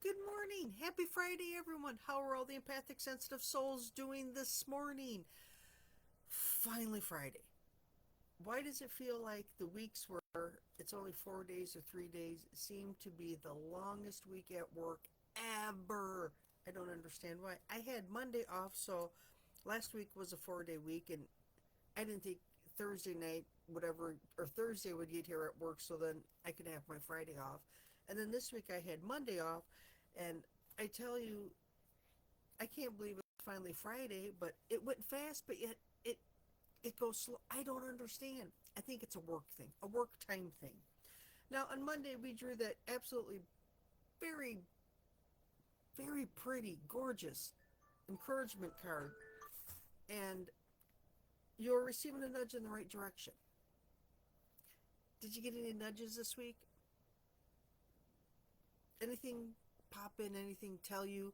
Good morning. Happy Friday, everyone. How are all the empathic, sensitive souls doing this morning? Finally, Friday. Why does it feel like the weeks where it's only 4 days or 3 days seem to be the longest week at work ever? I don't understand why. I had Monday off, so last week was a 4 day week, and I didn't think Thursday night, whatever, or Thursday would get here at work, so then I could have my Friday off. And then this week I had Monday off, and I tell you, I can't believe it's finally Friday, but it went fast, but yet it goes slow. I don't understand. I think it's a work thing, a work time thing. Now on Monday we drew that absolutely very, very pretty, gorgeous encouragement card, and you're receiving a nudge in the right direction. Did you get any nudges this week? Anything pop in? Anything tell you?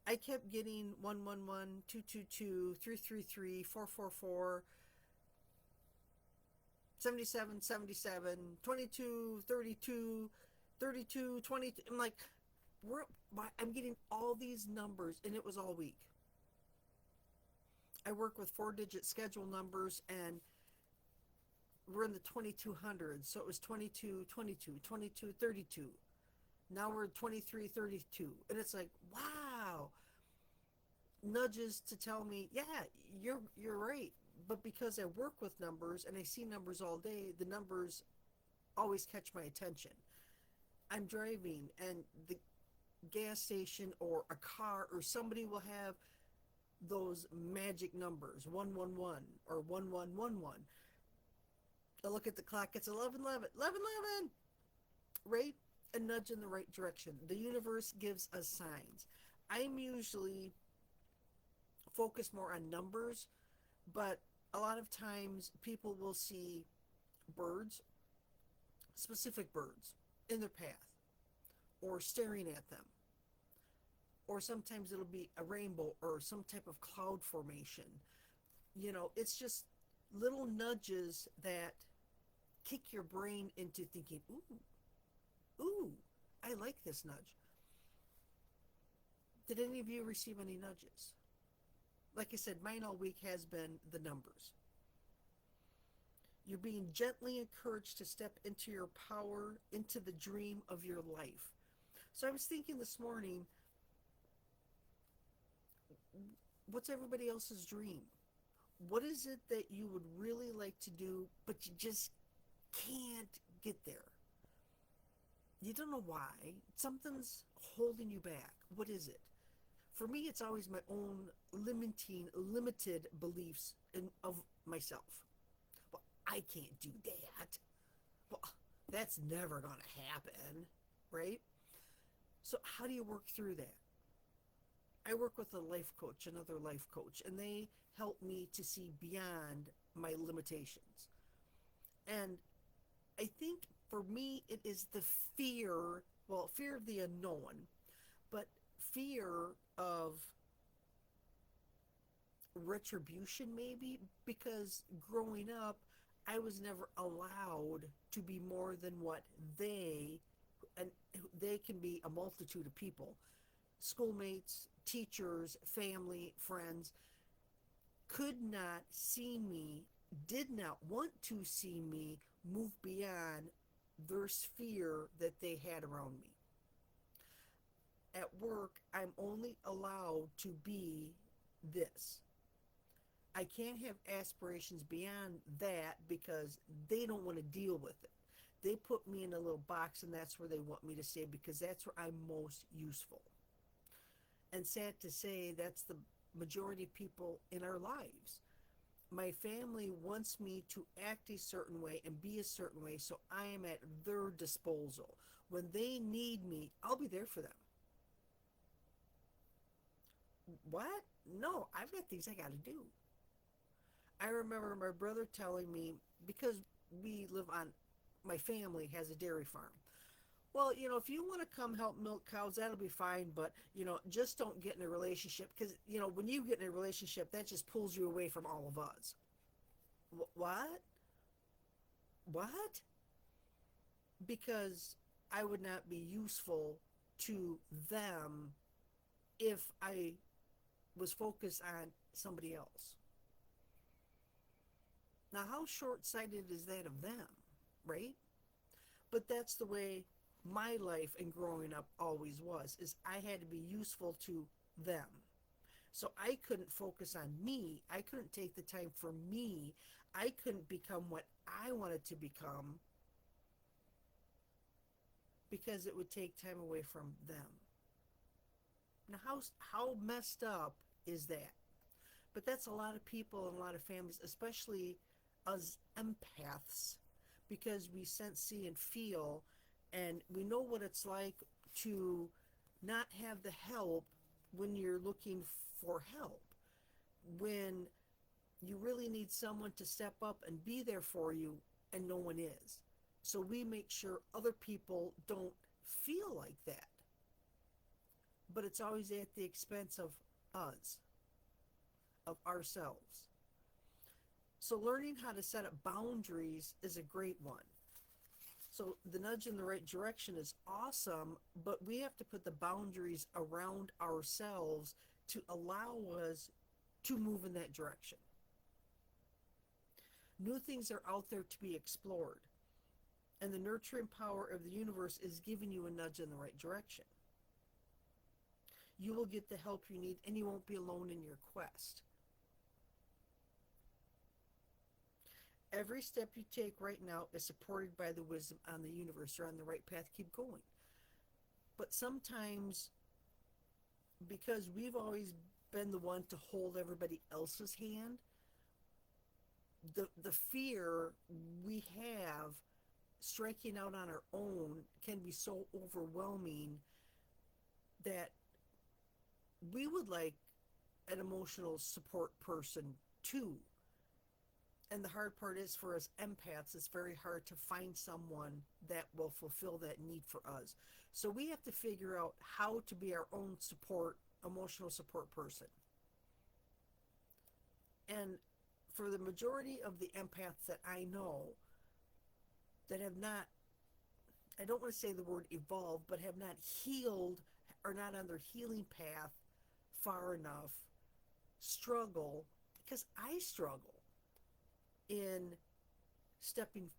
I kept getting 111, 222, 333, 444, 77, 77, 22, 32, 32, 22. I'm like, I'm getting all these numbers, and it was all week. I work with 4 digit schedule numbers, and we're in the 2200s. So it was 22, 22, 22, 32. Now we're 23, 32. And it's like, wow. Nudges to tell me, yeah, you're right. But because I work with numbers and I see numbers all day, the numbers always catch my attention. I'm driving, and the gas station or a car or somebody will have those magic numbers, 111 or 1111. I look at the clock, it's 1111, 1111, right? A nudge in the right direction. The universe gives us signs. I'm usually focused more on numbers, but a lot of times people will see birds, specific birds, in their path or staring at them. Or sometimes it'll be a rainbow or some type of cloud formation. It's just little nudges that kick your brain into thinking, ooh, I like this nudge. Did any of you receive any nudges? Like I said, mine all week has been the numbers. You're being gently encouraged to step into your power, into the dream of your life. So I was thinking this morning, what's everybody else's dream? What is it that you would really like to do, but you just can't get there? You don't know why. Something's holding you back. What is it? For me, it's always my own limited beliefs of myself. Well, I can't do that. Well, that's never going to happen, right? So, how do you work through that? I work with a life coach, another life coach, and they help me to see beyond my limitations. And I think for me, it is the fear of the unknown, but fear of retribution, maybe, because growing up, I was never allowed to be more than what and they can be a multitude of people, schoolmates, teachers, family, friends, could not see me, did not want to see me move beyond their sphere that they had around me. At work, I'm only allowed to be this. I can't have aspirations beyond that because they don't want to deal with it. They put me in a little box, and that's where they want me to stay because that's where I'm most useful. And sad to say, that's the majority of people in our lives. My family wants me to act a certain way and be a certain way, so I am at their disposal. When they need me, I'll be there for them. What? No, I've got things I got to do. I remember my brother telling me, because we live on, my family has a dairy farm. Well, if you want to come help milk cows, that'll be fine, but, just don't get in a relationship because, when you get in a relationship, that just pulls you away from all of us. What? What? Because I would not be useful to them if I was focused on somebody else. Now, how short sighted is that of them, right? But that's the way my life and growing up always was, is I had to be useful to them. So I couldn't focus on me. I couldn't take the time for me. I couldn't become what I wanted to become because it would take time away from them. Now, how messed up is that? But that's a lot of people and a lot of families, especially us empaths, because we sense, see, and feel, and we know what it's like to not have the help when you're looking for help, when you really need someone to step up and be there for you, and no one is. So we make sure other people don't feel like that. But it's always at the expense of us, of ourselves. So learning how to set up boundaries is a great one. So the nudge in the right direction is awesome, but we have to put the boundaries around ourselves to allow us to move in that direction. New things are out there to be explored, and the nurturing power of the universe is giving you a nudge in the right direction. You will get the help you need, and you won't be alone in your quest. Every step you take right now is supported by the wisdom on the universe. You're on the right path. Keep going. But sometimes, because we've always been the one to hold everybody else's hand, the fear we have striking out on our own can be so overwhelming that we would like an emotional support person too. And the hard part is, for us empaths, it's very hard to find someone that will fulfill that need for us. So we have to figure out how to be our own emotional support person. And for the majority of the empaths that I know that have not, I don't want to say the word evolved, but have not healed or not on their healing path far enough, struggle, because I struggle in stepping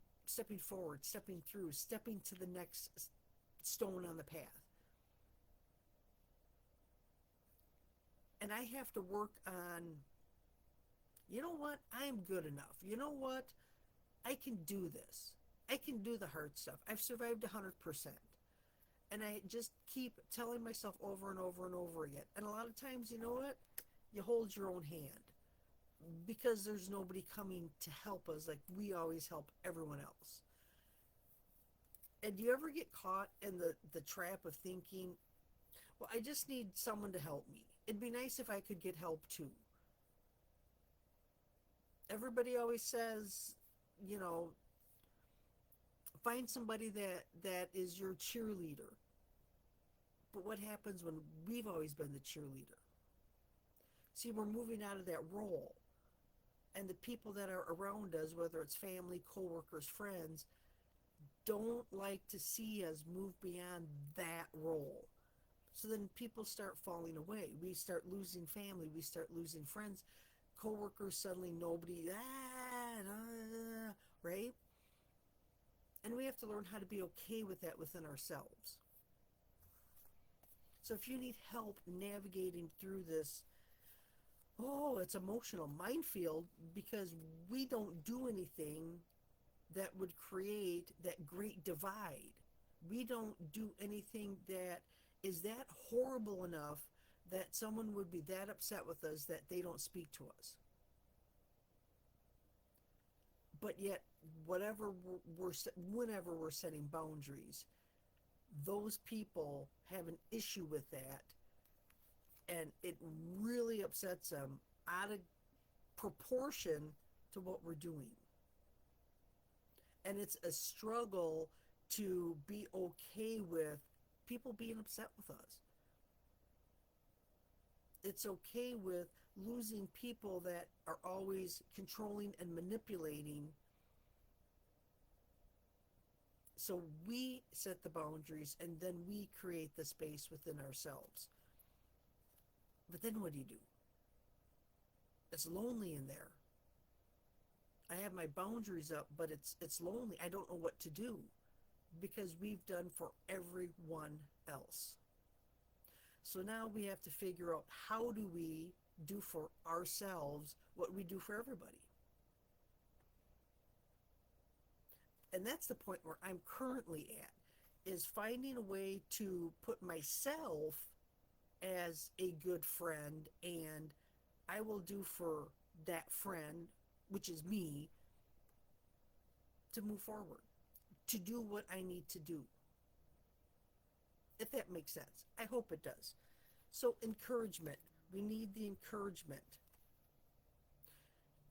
forward, stepping through, stepping to the next stone on the path. And I have to work on, you know what, I'm good enough. You know what, I can do this. I can do the hard stuff. I've survived 100%. And I just keep telling myself over and over and over again. And a lot of times, you know what, you hold your own hand, because there's nobody coming to help us like we always help everyone else. And do you ever get caught in the trap of thinking, well, I just need someone to help me. It'd be nice if I could get help too. Everybody always says, you know, find somebody that is your cheerleader. But what happens when we've always been the cheerleader? See, we're moving out of that role. And the people that are around us, whether it's family, coworkers, friends, don't like to see us move beyond that role. So then people start falling away. We start losing family. We start losing friends. Coworkers, suddenly nobody, right? And we have to learn how to be okay with that within ourselves. So if you need help navigating through this, it's emotional minefield, because we don't do anything that would create that great divide. We don't do anything that is that horrible enough that someone would be that upset with us that they don't speak to us. But yet, whenever we're setting boundaries, those people have an issue with that, and it really upsets them out of proportion to what we're doing. And it's a struggle to be okay with people being upset with us. It's okay with losing people that are always controlling and manipulating, So we set the boundaries and then we create the space within ourselves. But then what do? It's lonely in there. I have my boundaries up, but it's lonely. I don't know what to do because we've done for everyone else. So now we have to figure out, how do we do for ourselves what we do for everybody? And that's the point where I'm currently at, is finding a way to put myself as a good friend, and I will do for that friend, which is me, to move forward, to do what I need to do. If that makes sense. I hope it does. So, encouragement. We need the encouragement.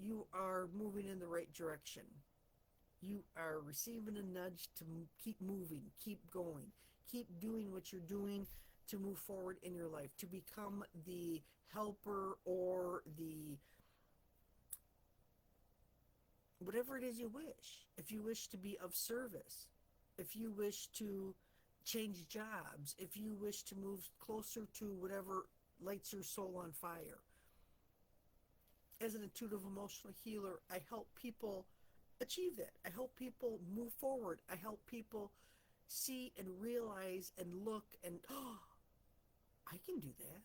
You are moving in the right direction. You are receiving a nudge to keep moving, keep going, keep doing what you're doing to move forward in your life, to become the helper or the whatever it is you wish. If you wish to be of service, if you wish to change jobs, if you wish to move closer to whatever lights your soul on fire. As an intuitive emotional healer, I help people achieve that. I help people move forward. I help people see and realize and look and, oh, I can do that,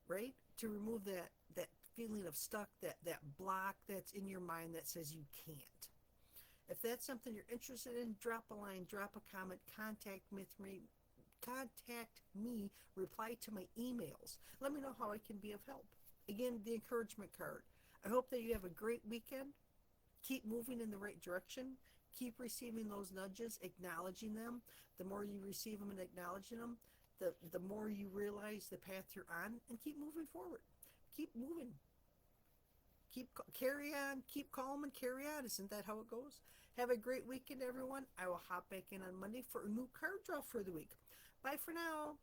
right? To remove that feeling of stuck, that block that's in your mind that says you can't. If that's something you're interested in, drop a line, drop a comment, contact me, reply to my emails. Let me know how I can be of help. Again, the encouragement card. I hope that you have a great weekend. Keep moving in the right direction. Keep receiving those nudges, acknowledging them. The more you receive them and acknowledging them, the more you realize the path you're on, and keep moving forward. Keep moving. Keep carry on. Keep calm and carry on. Isn't that how it goes? Have a great weekend, everyone. I will hop back in on Monday for a new card draw for the week. Bye for now.